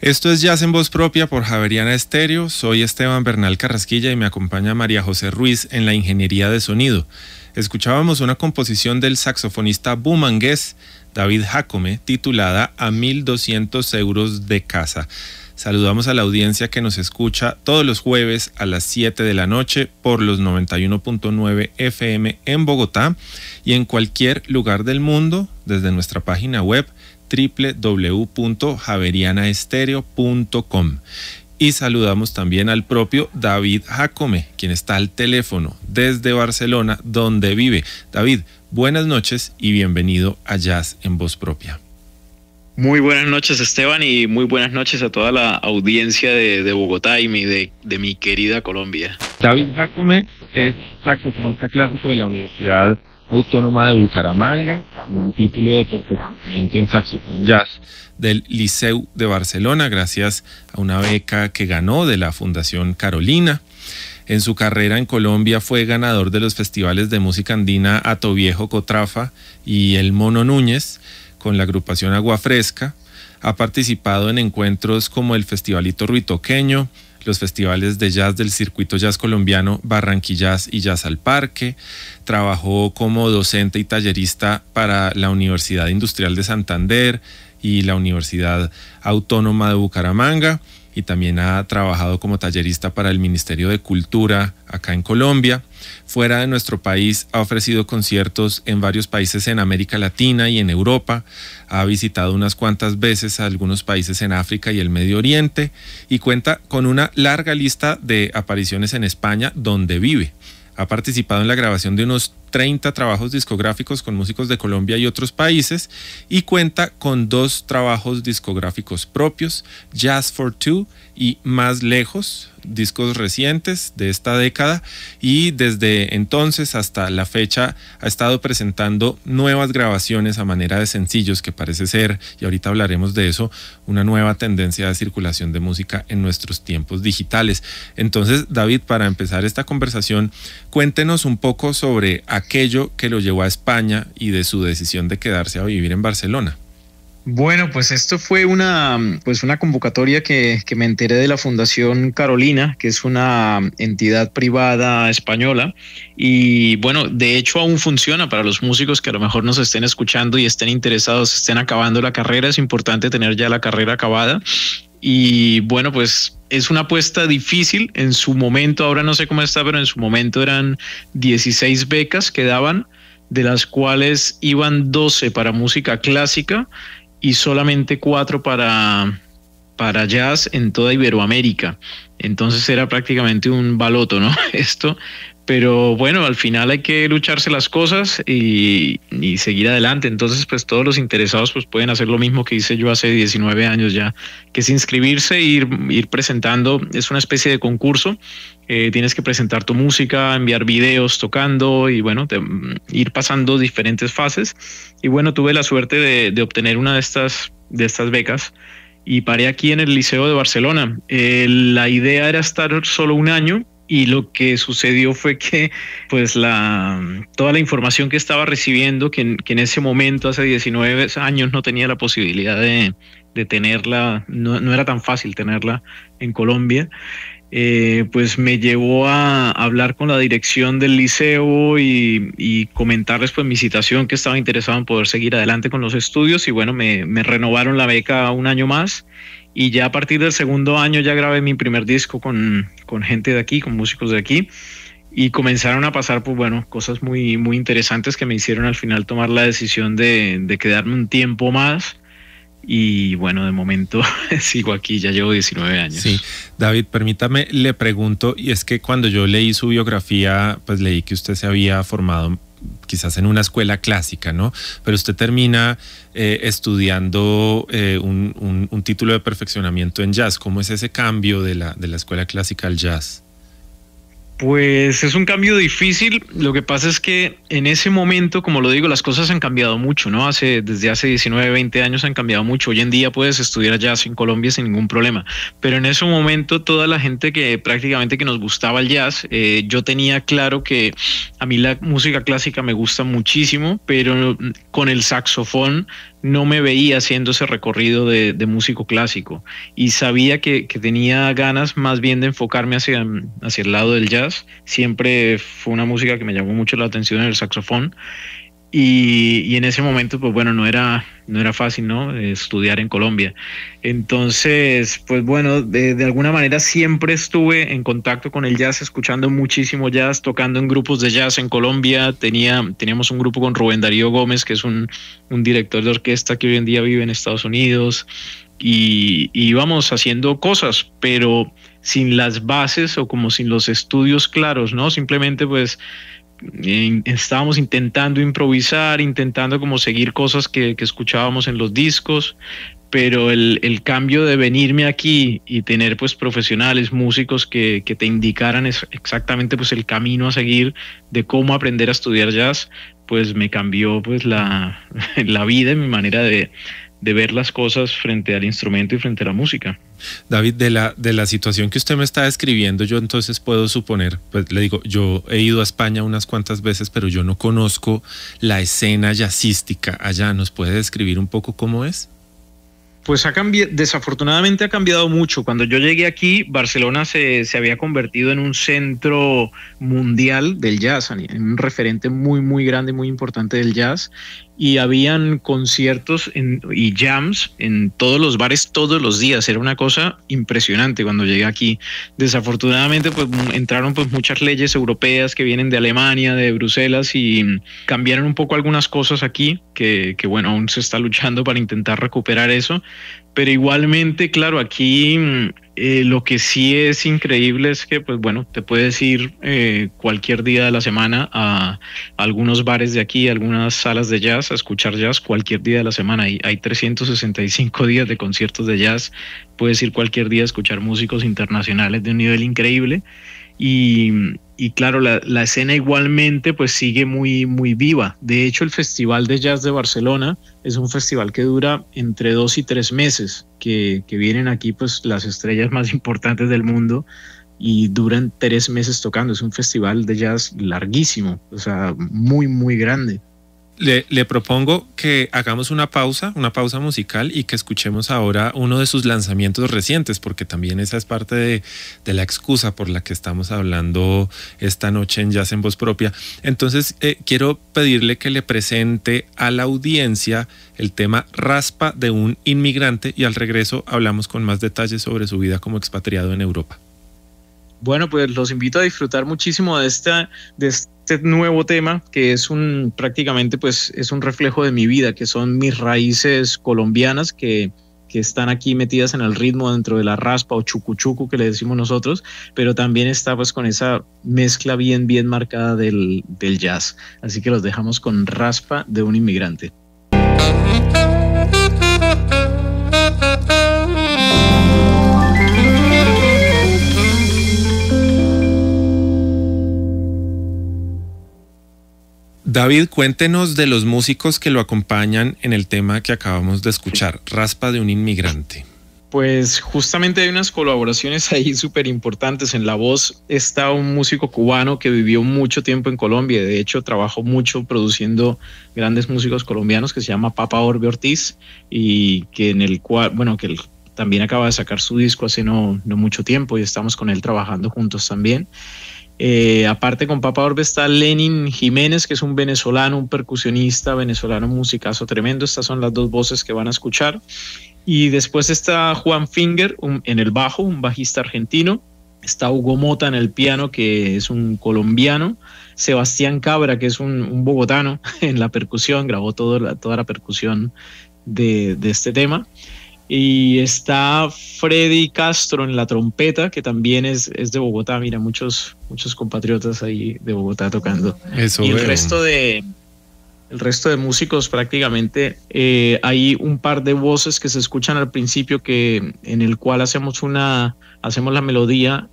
Esto es Jazz en Voz Propia por Javeriana Estéreo. Soy Esteban Bernal Carrasquilla y me acompaña María José Ruiz en la ingeniería de sonido. Escuchábamos una composición del saxofonista bumangués David Jacome titulada A 1.200 euros de casa. Saludamos a la audiencia que nos escucha todos los jueves a las 7 de la noche por los 91.9 FM en Bogotá y en cualquier lugar del mundo desde nuestra página web www.javerianaestereo.com. Y saludamos también al propio David Jacome, quien está al teléfono desde Barcelona, donde vive. David, buenas noches y bienvenido a Jazz en Voz Propia. Muy buenas noches, Esteban, y muy buenas noches a toda la audiencia de Bogotá y de mi querida Colombia. David Jacome es saxofonista clásico de la Universidad Autónoma de Bucaramanga, un título de perfeccionamiento en saxofón jazz del Liceu de Barcelona, gracias a una beca que ganó de la Fundación Carolina. En su carrera en Colombia fue ganador de los festivales de música andina Atoviejo Cotrafa y El Mono Núñez con la agrupación Agua Fresca. Ha participado en encuentros como el Festivalito Ruitoqueño, los festivales de jazz del circuito jazz colombiano Barranquillas y Jazz al Parque. Trabajó como docente y tallerista para la Universidad Industrial de Santander y la Universidad Autónoma de Bucaramanga, y también ha trabajado como tallerista para el Ministerio de Cultura acá en Colombia. Fuera de nuestro país ha ofrecido conciertos en varios países en América Latina y en Europa. Ha visitado unas cuantas veces a algunos países en África y el Medio Oriente y cuenta con una larga lista de apariciones en España, donde vive. Ha participado en la grabación de unos 30 trabajos discográficos con músicos de Colombia y otros países y cuenta con 2 trabajos discográficos propios, Jazz for Two y Más Lejos, discos recientes de esta década, y desde entonces hasta la fecha ha estado presentando nuevas grabaciones a manera de sencillos, que parece ser, y ahorita hablaremos de eso, una nueva tendencia de circulación de música en nuestros tiempos digitales. Entonces, David, para empezar esta conversación, cuéntenos un poco sobre aquello que lo llevó a España y de su decisión de quedarse a vivir en Barcelona. Bueno, pues esto fue una convocatoria que me enteré de la Fundación Carolina, que es una entidad privada española, y bueno, de hecho aún funciona para los músicos que a lo mejor nos estén escuchando y estén interesados, estén acabando la carrera. Es importante tener ya la carrera acabada. Y bueno, pues es una apuesta difícil en su momento, ahora no sé cómo está, pero en su momento eran 16 becas que daban, de las cuales iban 12 para música clásica y solamente 4 para jazz en toda Iberoamérica. Entonces era prácticamente un baloto, ¿no? Esto. Pero bueno, al final hay que lucharse las cosas y seguir adelante. Entonces, pues todos los interesados pues pueden hacer lo mismo que hice yo hace 19 años ya, que es inscribirse e ir presentando. Es una especie de concurso. Tienes que presentar tu música, enviar videos tocando y bueno, ir pasando diferentes fases. Y bueno, tuve la suerte de obtener una de estas becas y paré aquí en el Liceo de Barcelona. La idea era estar solo un año. Y lo que sucedió fue que pues toda la información que estaba recibiendo, que en ese momento, hace 19 años, no tenía la posibilidad de tenerla, no era tan fácil tenerla en Colombia, pues me llevó a hablar con la dirección del liceo y comentarles pues mi situación, que estaba interesado en poder seguir adelante con los estudios, y bueno, me renovaron la beca un año más. Y ya a partir del segundo año ya grabé mi primer disco con gente de aquí, con músicos de aquí, y comenzaron a pasar pues bueno, cosas muy, muy interesantes que me hicieron al final tomar la decisión de quedarme un tiempo más. Y bueno, de momento sigo aquí, ya llevo 19 años. Sí, David, permítame, le pregunto, y es que cuando yo leí su biografía, pues leí que usted se había formado quizás en una escuela clásica, ¿no? Pero usted termina estudiando un título de perfeccionamiento en jazz. ¿Cómo es ese cambio de la escuela clásica al jazz? Pues es un cambio difícil. Lo que pasa es que en ese momento, como lo digo, las cosas han cambiado mucho, ¿no? Desde hace 19, 20 años han cambiado mucho. Hoy en día puedes estudiar jazz en Colombia sin ningún problema. Pero en ese momento toda la gente que prácticamente que nos gustaba el jazz, yo tenía claro que a mí la música clásica me gusta muchísimo, pero con el saxofón no me veía haciendo ese recorrido de músico clásico y sabía que tenía ganas más bien de enfocarme hacia el lado del jazz. Siempre fue una música que me llamó mucho la atención en el saxofón. Y en ese momento, pues bueno, no era fácil, ¿no? Estudiar en Colombia. Entonces, pues bueno, de alguna manera siempre estuve en contacto con el jazz, escuchando muchísimo jazz, tocando en grupos de jazz en Colombia. Teníamos un grupo con Rubén Darío Gómez, que es un director de orquesta que hoy en día vive en Estados Unidos. Y íbamos haciendo cosas, pero sin las bases o como sin los estudios claros, ¿no? Simplemente pues estábamos intentando improvisar, intentando como seguir cosas que escuchábamos en los discos, pero el cambio de venirme aquí y tener pues profesionales, músicos que te indicaran exactamente pues el camino a seguir de cómo aprender a estudiar jazz, pues me cambió pues la vida y mi manera de ver las cosas frente al instrumento y frente a la música. David, de la situación que usted me está describiendo, yo entonces puedo suponer, pues le digo, yo he ido a España unas cuantas veces, pero yo no conozco la escena jazzística allá. ¿Nos puede describir un poco cómo es? Pues desafortunadamente ha cambiado mucho. Cuando yo llegué aquí, Barcelona se había convertido en un centro mundial del jazz, en un referente muy, muy grande, muy importante del jazz. Y habían conciertos y jams en todos los bares todos los días. Era una cosa impresionante cuando llegué aquí. Desafortunadamente pues entraron pues muchas leyes europeas que vienen de Alemania, de Bruselas, y cambiaron un poco algunas cosas aquí que bueno, aún se está luchando para intentar recuperar eso. Pero igualmente, claro, aquí lo que sí es increíble es que, pues bueno, te puedes ir cualquier día de la semana a algunos bares de aquí, a algunas salas de jazz, a escuchar jazz cualquier día de la semana. Hay 365 días de conciertos de jazz. Puedes ir cualquier día a escuchar músicos internacionales de un nivel increíble. Y claro, la escena igualmente pues sigue muy, muy viva. De hecho, el Festival de Jazz de Barcelona es un festival que dura entre 2 y 3 meses, que vienen aquí pues las estrellas más importantes del mundo y duran 3 meses tocando. Es un festival de jazz larguísimo, o sea, muy, muy grande. Le propongo que hagamos una pausa musical y que escuchemos ahora uno de sus lanzamientos recientes, porque también esa es parte de la excusa por la que estamos hablando esta noche en Jazz en Voz Propia. Entonces, quiero pedirle que le presente a la audiencia el tema Raspa de un inmigrante y al regreso hablamos con más detalles sobre su vida como expatriado en Europa. Bueno, pues los invito a disfrutar muchísimo de este nuevo tema, que es prácticamente pues es un reflejo de mi vida, que son mis raíces colombianas que están aquí metidas en el ritmo dentro de la raspa o chucuchucu que le decimos nosotros, pero también está pues con esa mezcla bien, bien marcada del jazz. Así que los dejamos con Raspa de un inmigrante. David, cuéntenos de los músicos que lo acompañan en el tema que acabamos de escuchar, Raspa de un inmigrante. Pues justamente hay unas colaboraciones ahí súper importantes. En la voz está un músico cubano que vivió mucho tiempo en Colombia. De hecho, trabajó mucho produciendo grandes músicos colombianos, que se llama Papa Orbe Ortiz, y que él también acaba de sacar su disco hace no mucho tiempo y estamos con él trabajando juntos también. Aparte con Papa Orbe está Lenin Jiménez, que es un venezolano, un percusionista venezolano, un musicazo tremendo. Estas son las dos voces que van a escuchar. Y después está Juan Finger en el bajo, un bajista argentino. Está Hugo Mota en el piano, que es un colombiano. Sebastián Cabra, que es un bogotano, en la percusión, grabó toda la percusión de este tema. Y está Freddy Castro en la trompeta, que también es de Bogotá. Mira, muchos compatriotas ahí de Bogotá tocando. Eso y el veo. resto de músicos prácticamente, hay un par de voces que se escuchan al principio en el cual hacemos la melodía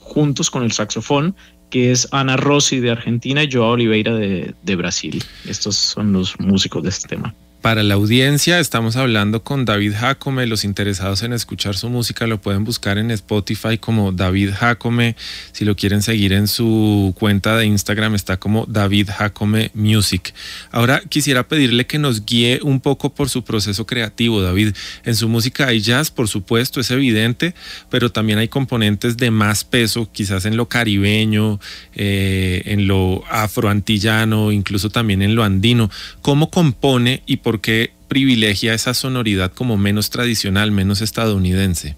juntos con el saxofón, que es Ana Rossi de Argentina y Joao Oliveira de Brasil. Estos son los músicos de este tema. Para la audiencia, estamos hablando con David Jacome. Los interesados en escuchar su música lo pueden buscar en Spotify como David Jacome. Si lo quieren seguir en su cuenta de Instagram, está como David Jacome Music. Ahora quisiera pedirle que nos guíe un poco por su proceso creativo, David. En su música hay jazz, por supuesto, es evidente, pero también hay componentes de más peso, quizás en lo caribeño, en lo afroantillano, incluso también en lo andino. ¿Cómo compone y por qué privilegia esa sonoridad como menos tradicional, menos estadounidense?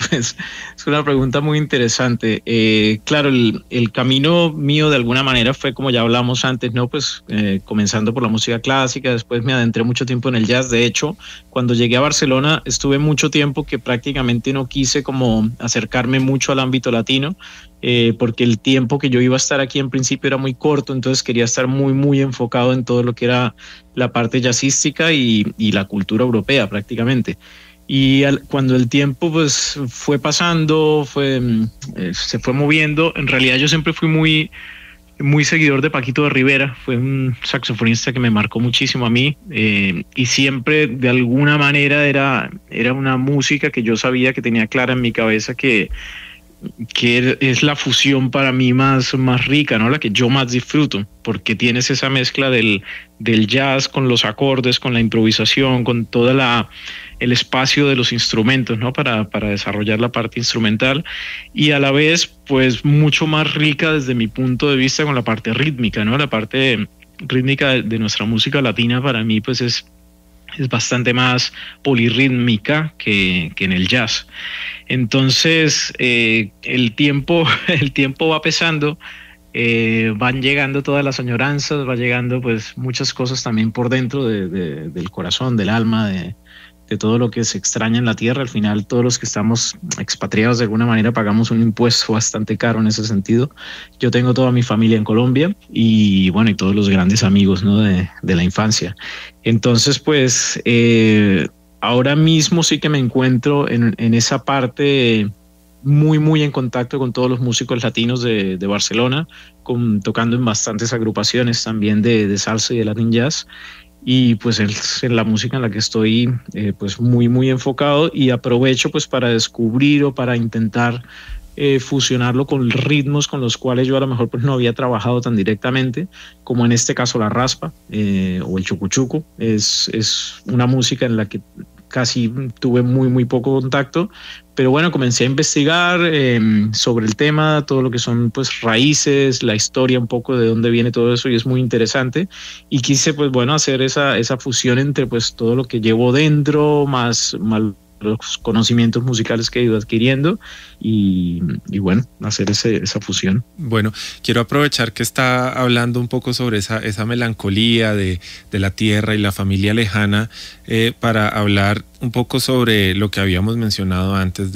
Pues es una pregunta muy interesante. Claro, el camino mío de alguna manera fue como ya hablamos antes, ¿no? Pues comenzando por la música clásica, después me adentré mucho tiempo en el jazz. De hecho, cuando llegué a Barcelona estuve mucho tiempo que prácticamente no quise como acercarme mucho al ámbito latino, porque el tiempo que yo iba a estar aquí en principio era muy corto, entonces quería estar muy enfocado en todo lo que era la parte jazzística y la cultura europea prácticamente. Y cuando el tiempo pues fue pasando, se fue moviendo, en realidad yo siempre fui muy seguidor de Paquito de Rivera, fue un saxofonista que me marcó muchísimo a mí, y siempre de alguna manera era una música que yo sabía que tenía clara en mi cabeza que es la fusión para mí más rica, ¿no? La que yo más disfruto, porque tienes esa mezcla del jazz con los acordes, con la improvisación, con toda el espacio de los instrumentos, ¿no? Para desarrollar la parte instrumental, y a la vez pues mucho más rica desde mi punto de vista con la parte rítmica, ¿no? La parte rítmica de nuestra música latina para mí pues es bastante más polirrítmica que en el jazz. Entonces el tiempo va pesando, van llegando todas las añoranzas, va llegando pues muchas cosas también por dentro del corazón, del alma, de todo lo que se extraña en la tierra. Al final todos los que estamos expatriados de alguna manera pagamos un impuesto bastante caro en ese sentido. Yo tengo toda mi familia en Colombia y bueno, y todos los grandes amigos, ¿no? de la infancia. Entonces pues ahora mismo sí que me encuentro en esa parte muy en contacto con todos los músicos latinos de Barcelona, tocando en bastantes agrupaciones también de salsa y de Latin jazz. Y pues es la música en la que estoy pues muy enfocado, y aprovecho pues para descubrir o para intentar fusionarlo con ritmos con los cuales yo a lo mejor pues no había trabajado tan directamente, como en este caso la raspa o el chucuchuco. Es una música en la que casi tuve muy poco contacto, pero bueno, comencé a investigar sobre el tema, todo lo que son pues raíces, la historia un poco de dónde viene todo eso, y es muy interesante, y quise pues bueno hacer esa fusión entre pues todo lo que llevo dentro más los conocimientos musicales que he ido adquiriendo, y bueno, hacer esa fusión. Bueno, quiero aprovechar que está hablando un poco sobre esa melancolía de la tierra y la familia lejana, para hablar un poco sobre lo que habíamos mencionado antes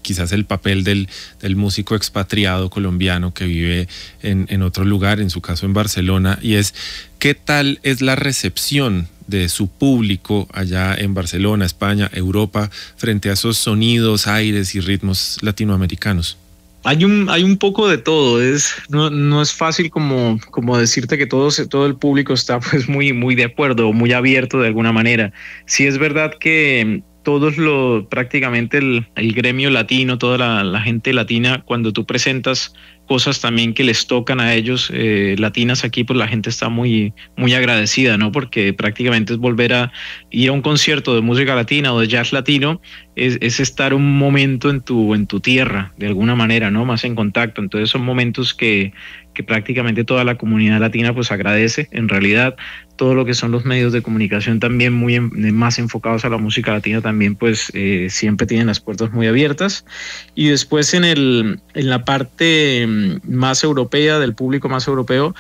quizás el papel del músico expatriado colombiano que vive en otro lugar, en su caso en Barcelona, y es ¿qué tal es la recepción de su público allá en Barcelona, España, Europa, frente a esos sonidos, aires y ritmos latinoamericanos? Hay un poco de todo. No es fácil como decirte que todo el público está pues muy de acuerdo o muy abierto de alguna manera. Sí es verdad que prácticamente el gremio latino, toda la gente latina, cuando tú presentas cosas también que les tocan a ellos, latinas aquí, pues la gente está muy agradecida, ¿no? Porque prácticamente es volver a ir a un concierto de música latina o de jazz latino, es estar un momento en tu tierra, de alguna manera, ¿no? Más en contacto. Entonces son momentos que prácticamente toda la comunidad latina pues agradece. En realidad todo lo que son los medios de comunicación también más enfocados a la música latina también pues siempre tienen las puertas muy abiertas. Y después en la parte más europea, del público más europeo,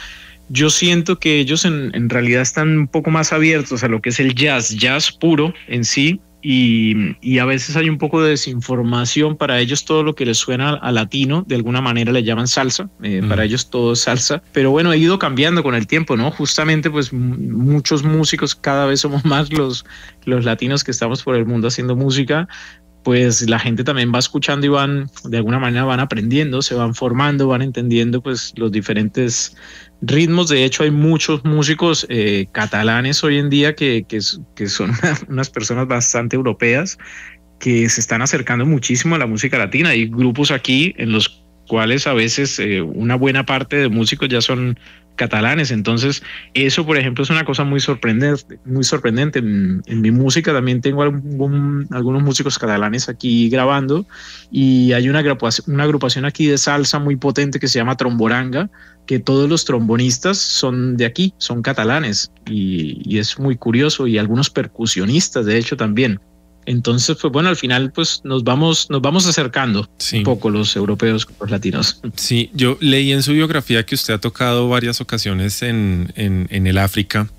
yo siento que ellos en realidad están un poco más abiertos a lo que es el jazz puro en sí. Y a veces hay un poco de desinformación. Para ellos todo lo que les suena a latino, de alguna manera le llaman salsa, para ellos todo es salsa, pero bueno, ha ido cambiando con el tiempo, ¿no? Justamente pues muchos músicos, cada vez somos más los latinos que estamos por el mundo haciendo música, pues la gente también va escuchando y van, de alguna manera van aprendiendo, se van formando, van entendiendo pues los diferentes ritmos. De hecho, hay muchos músicos catalanes hoy en día que son unas personas bastante europeas que se están acercando muchísimo a la música latina. Hay grupos aquí en los cuales a veces una buena parte de músicos ya son catalanes. Entonces, eso, por ejemplo, es una cosa muy sorprendente, muy sorprendente. En mi música también tengo algunos músicos catalanes aquí grabando, y hay una agrupación aquí de salsa muy potente que se llama Tromboranga, que todos los trombonistas son de aquí, son catalanes, y es muy curioso, y algunos percusionistas, de hecho, también. Entonces, pues bueno, al final pues nos vamos acercando un poco los europeos con los latinos. Sí, yo leí en su biografía que usted ha tocado varias ocasiones en el África,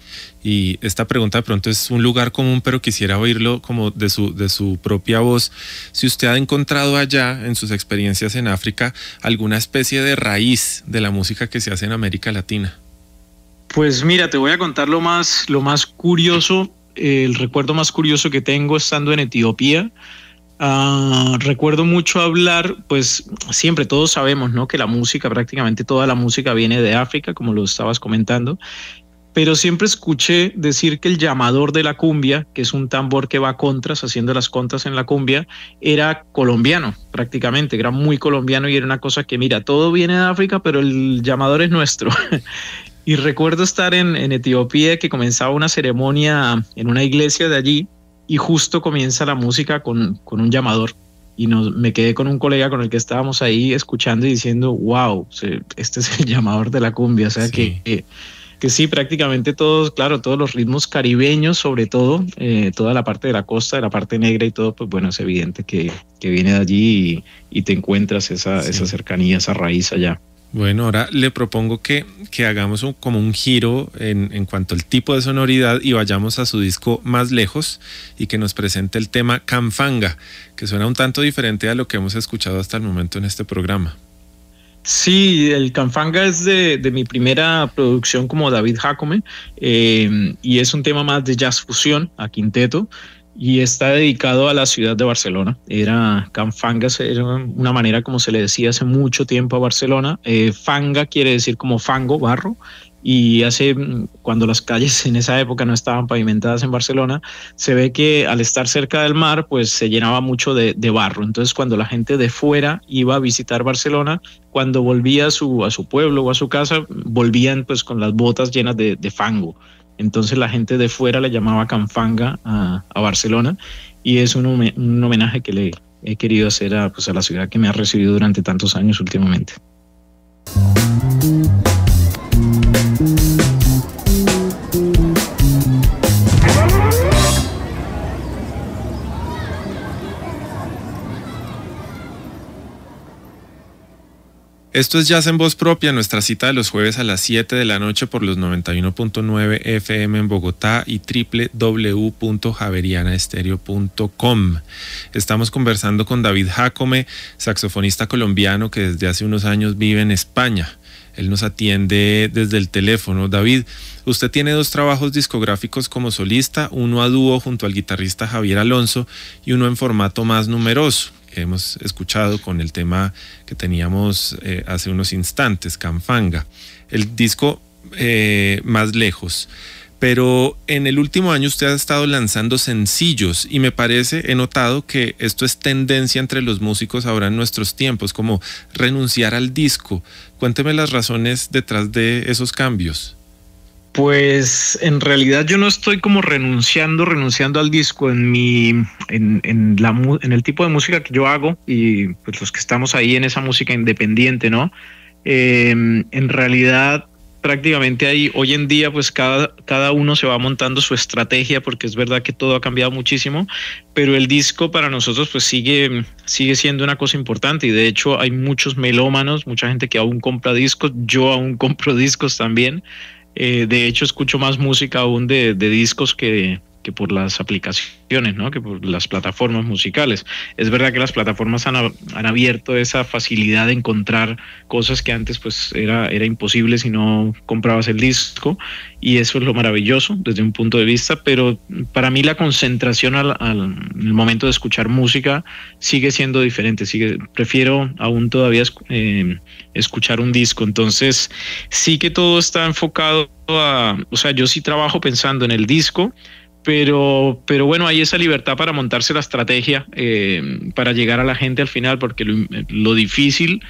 y esta pregunta de pronto es un lugar común, pero quisiera oírlo como de su propia voz. Si usted ha encontrado allá, en sus experiencias en África, alguna especie de raíz de la música que se hace en América Latina. Pues mira, te voy a contar lo más curioso. El recuerdo más curioso que tengo estando en Etiopía, recuerdo mucho hablar, pues siempre todos sabemos, ¿no?, que la música, prácticamente toda la música viene de África, como lo estabas comentando, pero siempre escuché decir que el llamador de la cumbia, que es un tambor que va a contras, haciendo las contras en la cumbia, era colombiano, prácticamente, era muy colombiano, y era una cosa que, mira, todo viene de África, pero el llamador es nuestro. Y recuerdo estar en Etiopía, que comenzaba una ceremonia en una iglesia de allí, y justo comienza la música con un llamador. Y me quedé con un colega con el que estábamos ahí escuchando y diciendo, wow, este es el llamador de la cumbia. O sea, sí. Que sí, prácticamente todos, claro, todos los ritmos caribeños, sobre todo, toda la parte de la costa, de la parte negra y todo, pues bueno, es evidente que viene de allí, y te encuentras esa cercanía, esa raíz allá. Bueno, ahora le propongo que hagamos como un giro en cuanto al tipo de sonoridad, y vayamos a su disco Más Lejos, y que nos presente el tema Kamfanga, que suena un tanto diferente a lo que hemos escuchado hasta el momento en este programa. Sí, el Kamfanga es de mi primera producción como David Jacome, y es un tema más de jazz fusión a quinteto, y está dedicado a la ciudad de Barcelona. Kamfanga era una manera como se le decía hace mucho tiempo a Barcelona. Fanga quiere decir como fango, barro, y cuando las calles en esa época no estaban pavimentadas en Barcelona, se ve que al estar cerca del mar, pues se llenaba mucho de barro. Entonces, cuando la gente de fuera iba a visitar Barcelona, cuando volvía a su pueblo o a su casa, volvían pues con las botas llenas de fango. Entonces la gente de fuera le llamaba Kamfanga a Barcelona, y es un homenaje que le he querido hacer a la ciudad que me ha recibido durante tantos años últimamente. Esto es Jazz en Voz Propia, nuestra cita de los jueves a las 7 de la noche por los 91.9 FM en Bogotá y www.javerianaestereo.com. Estamos conversando con David Jacome, saxofonista colombiano que desde hace unos años vive en España. Él nos atiende desde el teléfono. David, usted tiene 2 trabajos discográficos como solista, uno a dúo junto al guitarrista Javier Alonso y uno en formato más numeroso, que hemos escuchado con el tema que teníamos hace unos instantes, Kamfanga. El disco Más Lejos. Pero en el último año usted ha estado lanzando sencillos, y me parece, he notado que esto es tendencia entre los músicos ahora en nuestros tiempos, como renunciar al disco. Cuénteme las razones detrás de esos cambios. Pues en realidad yo no estoy como renunciando al disco en el tipo de música que yo hago, y pues los que estamos ahí en esa música independiente, ¿no? En realidad prácticamente ahí hoy en día pues cada uno se va montando su estrategia, porque es verdad que todo ha cambiado muchísimo, pero el disco para nosotros pues sigue siendo una cosa importante, y de hecho hay muchos melómanos, mucha gente que aún compra discos, yo aún compro discos también. De hecho escucho más música aún de discos que por las aplicaciones, ¿no? Que por las plataformas musicales. Es verdad que las plataformas han abierto esa facilidad de encontrar cosas que antes pues era imposible si no comprabas el disco, y eso es lo maravilloso desde un punto de vista, pero para mí la concentración al momento de escuchar música sigue siendo diferente, prefiero aún todavía escuchar un disco. Entonces sí que todo está enfocado o sea, yo sí trabajo pensando en el disco, pero bueno, hay esa libertad para montarse la estrategia para llegar a la gente al final, porque lo difícil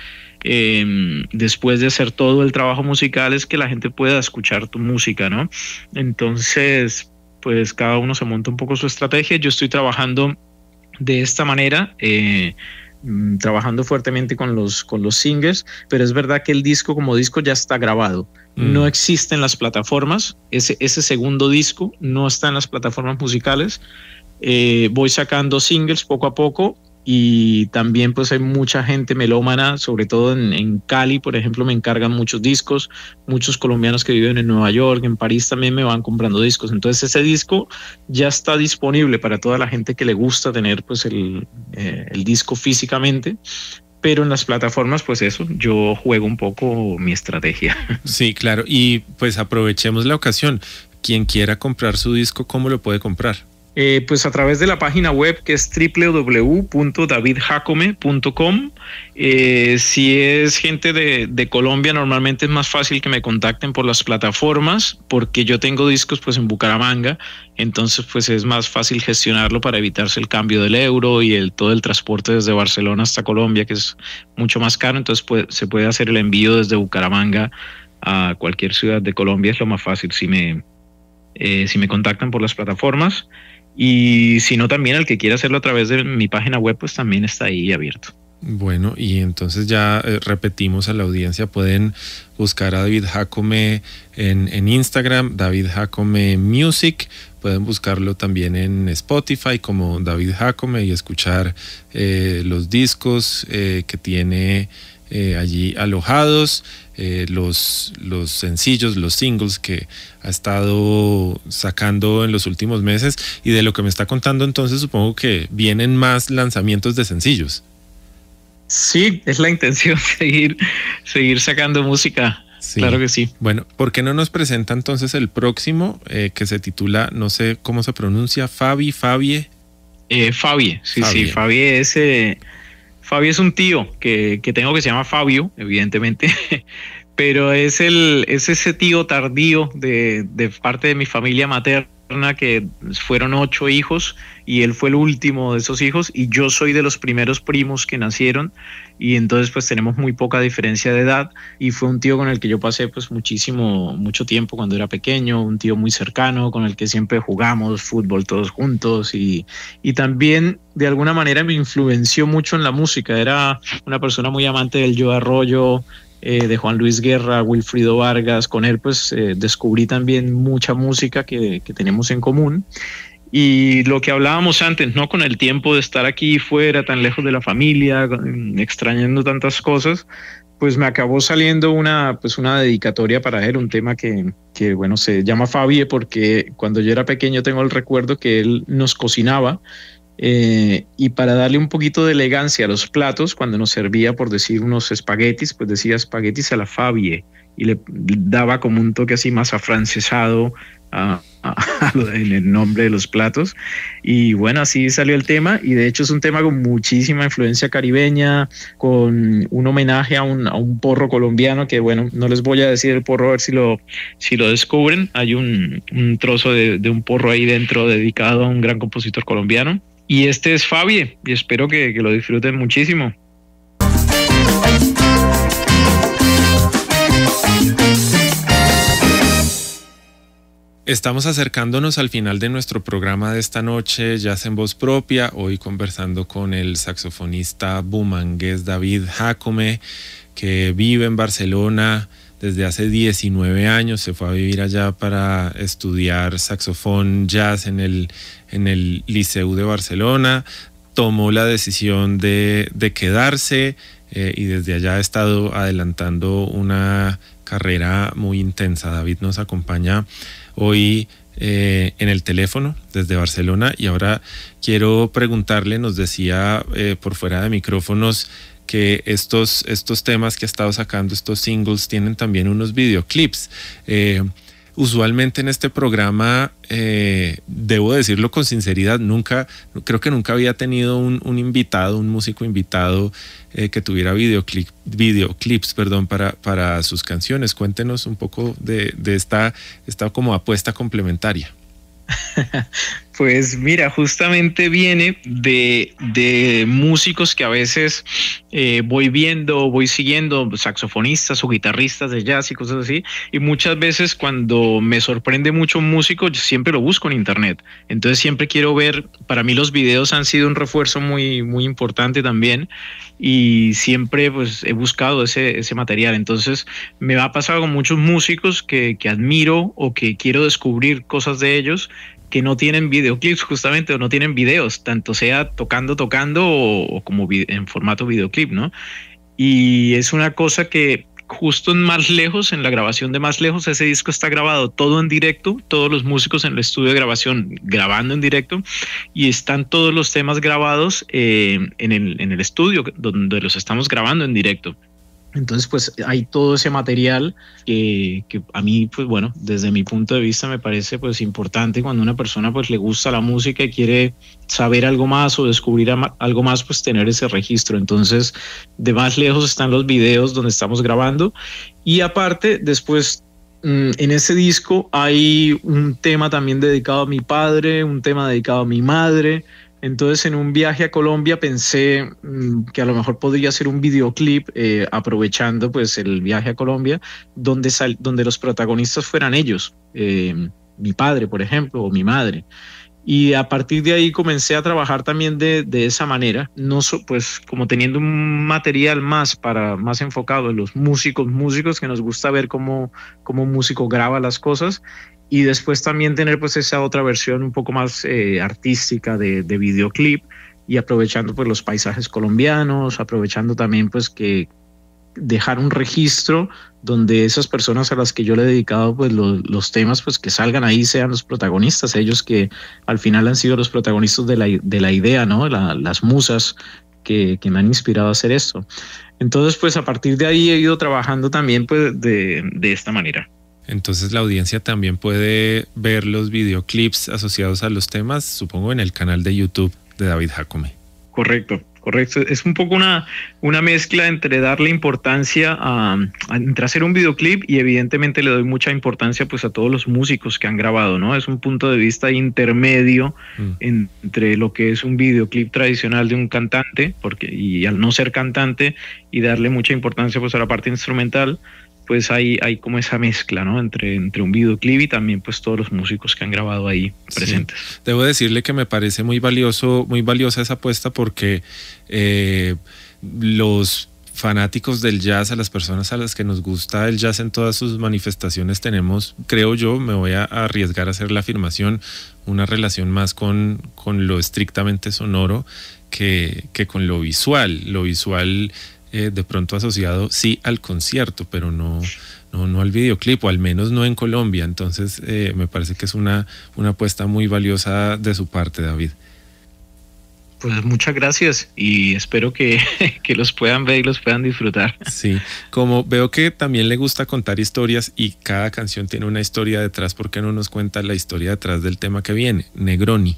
después de hacer todo el trabajo musical es que la gente pueda escuchar tu música, ¿no? Entonces, pues cada uno se monta un poco su estrategia. Yo estoy trabajando de esta manera, trabajando fuertemente con los singles, pero es verdad que el disco como disco ya está grabado. No existe en las plataformas, ese segundo disco no está en las plataformas musicales. Voy sacando singles poco a poco, y también pues hay mucha gente melómana, sobre todo en Cali, por ejemplo, me encargan muchos discos, muchos colombianos que viven en Nueva York, en París también me van comprando discos. Entonces ese disco ya está disponible para toda la gente que le gusta tener pues el disco físicamente. Pero en las plataformas, pues eso, yo juego un poco mi estrategia. Sí, claro. Y pues aprovechemos la ocasión. Quien quiera comprar su disco, ¿cómo lo puede comprar? Pues a través de la página web, que es www.davidjacome.com. Si es gente de Colombia, normalmente es más fácil que me contacten por las plataformas, porque yo tengo discos pues en Bucaramanga, entonces pues es más fácil gestionarlo para evitarse el cambio del euro y todo el transporte desde Barcelona hasta Colombia, que es mucho más caro. Entonces se puede hacer el envío desde Bucaramanga a cualquier ciudad de Colombia, es lo más fácil si me contactan por las plataformas. Y si no, también el que quiera hacerlo a través de mi página web, pues también está ahí abierto. Bueno, y entonces ya repetimos a la audiencia, pueden buscar a David Jacome en Instagram, David Jacome Music, pueden buscarlo también en Spotify como David Jacome y escuchar los discos que tiene allí alojados, los sencillos, los singles que ha estado sacando en los últimos meses. Y de lo que me está contando, entonces supongo que vienen más lanzamientos de sencillos. Sí, es la intención, seguir sacando música. Sí. Claro que sí. Bueno, ¿por qué no nos presenta entonces el próximo, que se titula, no sé cómo se pronuncia, Fabie? Fabie, sí, Fabie es un tío que tengo que se llama Fabio, evidentemente, pero es ese tío tardío de parte de mi familia materna, que fueron 8 hijos y él fue el último de esos hijos, y yo soy de los primeros primos que nacieron, y entonces pues tenemos muy poca diferencia de edad, y fue un tío con el que yo pasé pues mucho tiempo cuando era pequeño, un tío muy cercano con el que siempre jugamos fútbol todos juntos, y también de alguna manera me influenció mucho en la música. Era una persona muy amante del Joe Arroyo, de Juan Luis Guerra, Wilfrido Vargas. Con él pues descubrí también mucha música que tenemos en común. Y lo que hablábamos antes, ¿no? Con el tiempo de estar aquí fuera, tan lejos de la familia, extrañando tantas cosas, pues me acabó saliendo una dedicatoria para él, un tema que bueno, se llama Fabie, porque cuando yo era pequeño tengo el recuerdo que él nos cocinaba, y para darle un poquito de elegancia a los platos, cuando nos servía, por decir, unos espaguetis, pues decía espaguetis a la Fabie, y le daba como un toque así más afrancesado en el nombre de los platos. Y bueno, así salió el tema, y de hecho es un tema con muchísima influencia caribeña, con un homenaje a un porro colombiano, que bueno, no les voy a decir el porro, a ver si lo descubren. Hay un trozo de un porro ahí dentro dedicado a un gran compositor colombiano, y este es Fabie, y espero que lo disfruten muchísimo. Estamos acercándonos al final de nuestro programa de esta noche, Jazz en Voz Propia, hoy conversando con el saxofonista bumangués David Jacome, que vive en Barcelona desde hace 19 años, se fue a vivir allá para estudiar saxofón jazz en el Liceu de Barcelona, tomó la decisión de quedarse, y desde allá ha estado adelantando una carrera muy intensa. David nos acompaña hoy en el teléfono desde Barcelona. Y ahora quiero preguntarle, nos decía por fuera de micrófonos, que estos temas que ha estado sacando, estos singles, tienen también unos videoclips. Usualmente en este programa, debo decirlo con sinceridad, creo que nunca había tenido un invitado, un músico invitado que tuviera videoclips, para sus canciones. Cuéntenos un poco de esta como apuesta complementaria. Pues mira, justamente viene de músicos que a veces voy viendo, voy siguiendo, saxofonistas o guitarristas de jazz y cosas así, y muchas veces cuando me sorprende mucho un músico, yo siempre lo busco en internet. Entonces siempre quiero ver, para mí los videos han sido un refuerzo muy, muy importante también, y siempre pues he buscado ese material. Entonces me ha pasado con muchos músicos que admiro o que quiero descubrir cosas de ellos, que no tienen videoclips justamente, o no tienen videos, tanto sea tocando o como en formato videoclip, ¿no? Y es una cosa que justo en Más Lejos, en la grabación de Más Lejos, ese disco está grabado todo en directo, todos los músicos en el estudio de grabación grabando en directo, y están todos los temas grabados en el estudio donde los estamos grabando en directo. Entonces, pues hay todo ese material que a mí, pues bueno, desde mi punto de vista me parece pues importante cuando una persona pues le gusta la música y quiere saber algo más o descubrir algo más, pues tener ese registro. Entonces, de Más Lejos están los videos donde estamos grabando, y aparte, después en ese disco hay un tema también dedicado a mi padre, un tema dedicado a mi madre. Entonces, en un viaje a Colombia pensé que a lo mejor podría ser un videoclip, aprovechando pues el viaje a Colombia, donde los protagonistas fueran ellos, mi padre, por ejemplo, o mi madre. Y a partir de ahí comencé a trabajar también de esa manera, pues como teniendo un material más enfocado en los músicos que nos gusta ver cómo un músico graba las cosas, y después también tener pues esa otra versión un poco más artística de videoclip, y aprovechando pues los paisajes colombianos, aprovechando también pues que dejar un registro donde esas personas a las que yo le he dedicado pues los temas, pues que salgan ahí, sean los protagonistas, ellos que al final han sido los protagonistas de la idea, ¿no? Las musas que me han inspirado a hacer esto. Entonces pues a partir de ahí he ido trabajando también pues de esta manera. Entonces la audiencia también puede ver los videoclips asociados a los temas, supongo, en el canal de YouTube de David Jacome. Correcto. Es un poco una mezcla entre darle importancia entre hacer un videoclip, y evidentemente le doy mucha importancia pues a todos los músicos que han grabado, ¿no? Es un punto de vista intermedio entre lo que es un videoclip tradicional de un cantante, y al no ser cantante y darle mucha importancia pues a la parte instrumental, pues hay como esa mezcla, ¿no? Entre un videoclip y también pues todos los músicos que han grabado ahí presentes. Sí. Debo decirle que me parece muy valiosa esa apuesta, porque los fanáticos del jazz, a las personas a las que nos gusta el jazz en todas sus manifestaciones, tenemos, creo yo, me voy a arriesgar a hacer la afirmación, una relación más con lo estrictamente sonoro que con lo visual. Lo visual de pronto asociado sí al concierto, pero no al videoclip, o al menos no en Colombia. Entonces me parece que es una apuesta muy valiosa de su parte, David. Pues muchas gracias, y espero que los puedan ver y los puedan disfrutar. Sí, como veo que también le gusta contar historias y cada canción tiene una historia detrás, ¿por qué no nos cuenta la historia detrás del tema que viene, Negroni?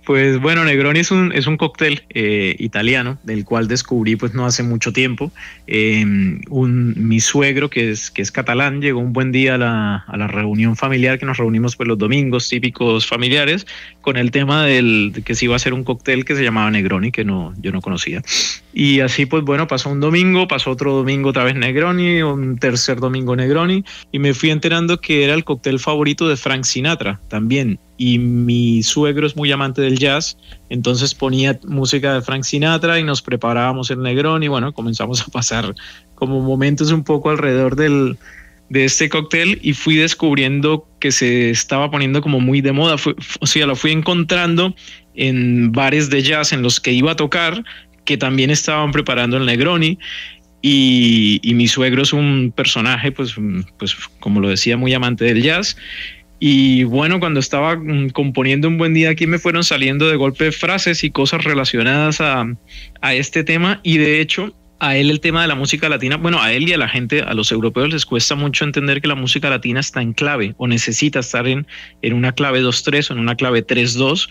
Pues bueno, Negroni es un cóctel italiano, del cual descubrí pues no hace mucho tiempo. Mi suegro, que es catalán, llegó un buen día a la reunión familiar, que nos reunimos pues los domingos típicos familiares, con el tema de que se iba a hacer un cóctel que se llamaba Negroni, que yo no conocía. Y así pues bueno, pasó un domingo, pasó otro domingo otra vez Negroni, un tercer domingo Negroni, y me fui enterando que era el cóctel favorito de Frank Sinatra también. Y mi suegro es muy amante del jazz, entonces ponía música de Frank Sinatra y nos preparábamos el Negroni, y bueno, comenzamos a pasar como momentos un poco alrededor de este cóctel, y fui descubriendo que se estaba poniendo como muy de moda. O sea, lo fui encontrando en bares de jazz en los que iba a tocar, que también estaban preparando el Negroni, y mi suegro es un personaje, pues como lo decía, muy amante del jazz. Y bueno, cuando estaba componiendo Un Buen Día Aquí, me fueron saliendo de golpe frases y cosas relacionadas a este tema, y de hecho a él el tema de la música latina, bueno, a él y a la gente, a los europeos les cuesta mucho entender que la música latina está en clave o necesita estar en una clave 2/3 o en una clave 3/2.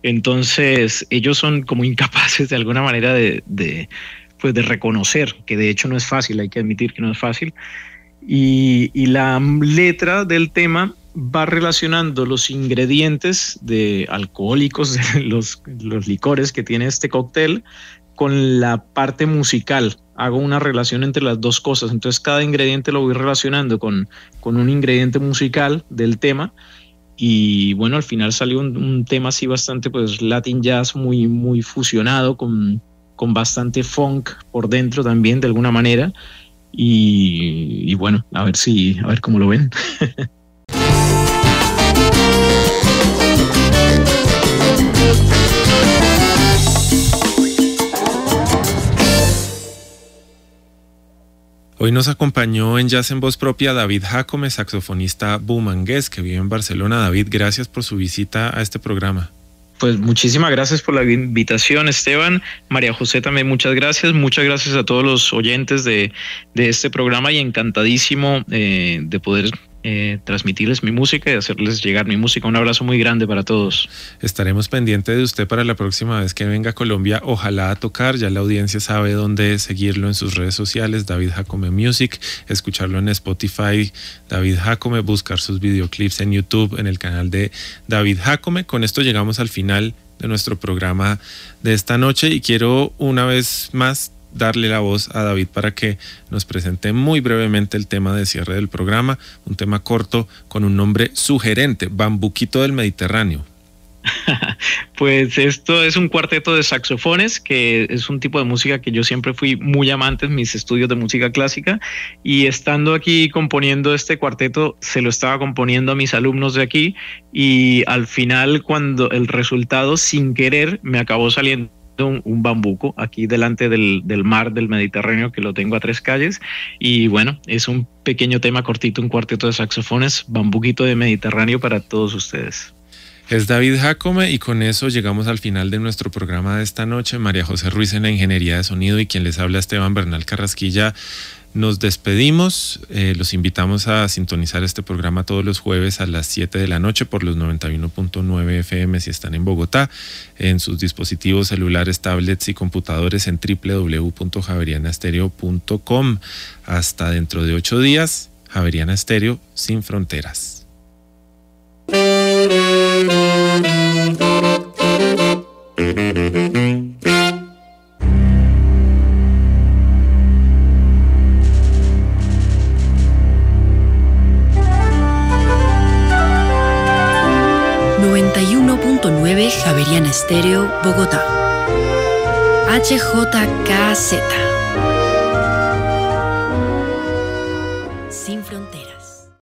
Entonces ellos son como incapaces de alguna manera pues de reconocer, que de hecho no es fácil, hay que admitir que no es fácil. Y la letra del tema va relacionando los ingredientes de alcohólicos, de los licores que tiene este cóctel, con la parte musical. Hago una relación entre las dos cosas. Entonces cada ingrediente lo voy relacionando con un ingrediente musical del tema. Y bueno, al final salió un tema así bastante pues Latin jazz, muy, muy fusionado, con bastante funk por dentro también de alguna manera. Y bueno, a ver cómo lo ven. Hoy nos acompañó en Jazz en Voz Propia David Jácome, saxofonista bumangués que vive en Barcelona. David, gracias por su visita a este programa. Pues muchísimas gracias por la invitación, Esteban. María José también, muchas gracias. Muchas gracias a todos los oyentes de este programa, y encantadísimo de poder transmitirles mi música y hacerles llegar mi música. Un abrazo muy grande para todos. Estaremos pendientes de usted para la próxima vez que venga a Colombia, ojalá a tocar. Ya la audiencia sabe dónde seguirlo en sus redes sociales, David Jácome Music, escucharlo en Spotify, David Jácome, buscar sus videoclips en YouTube, en el canal de David Jácome. Con esto llegamos al final de nuestro programa de esta noche y quiero una vez más darle la voz a David para que nos presente muy brevemente el tema de cierre del programa, un tema corto con un nombre sugerente, Bambuquito del Mediterráneo. Pues esto es un cuarteto de saxofones, que es un tipo de música que yo siempre fui muy amante en mis estudios de música clásica, y estando aquí componiendo este cuarteto se lo estaba componiendo a mis alumnos de aquí, y al final, cuando el resultado sin querer me acabó saliendo un bambuco aquí delante del mar del Mediterráneo, que lo tengo a 3 calles. Y bueno, es un pequeño tema cortito, un cuarteto de saxofones, Bambuquito de Mediterráneo, para todos ustedes. Es David Jácome, y con eso llegamos al final de nuestro programa de esta noche. María José Ruiz en la ingeniería de sonido y quien les habla, Esteban Bernal Carrasquilla. Nos despedimos, los invitamos a sintonizar este programa todos los jueves a las 7 de la noche por los 91.9 FM si están en Bogotá, en sus dispositivos celulares, tablets y computadores en www.javerianastereo.com. Hasta dentro de 8 días, Javeriana Estéreo sin fronteras. 91.9 Javeriana Estéreo, Bogotá. HJKZ.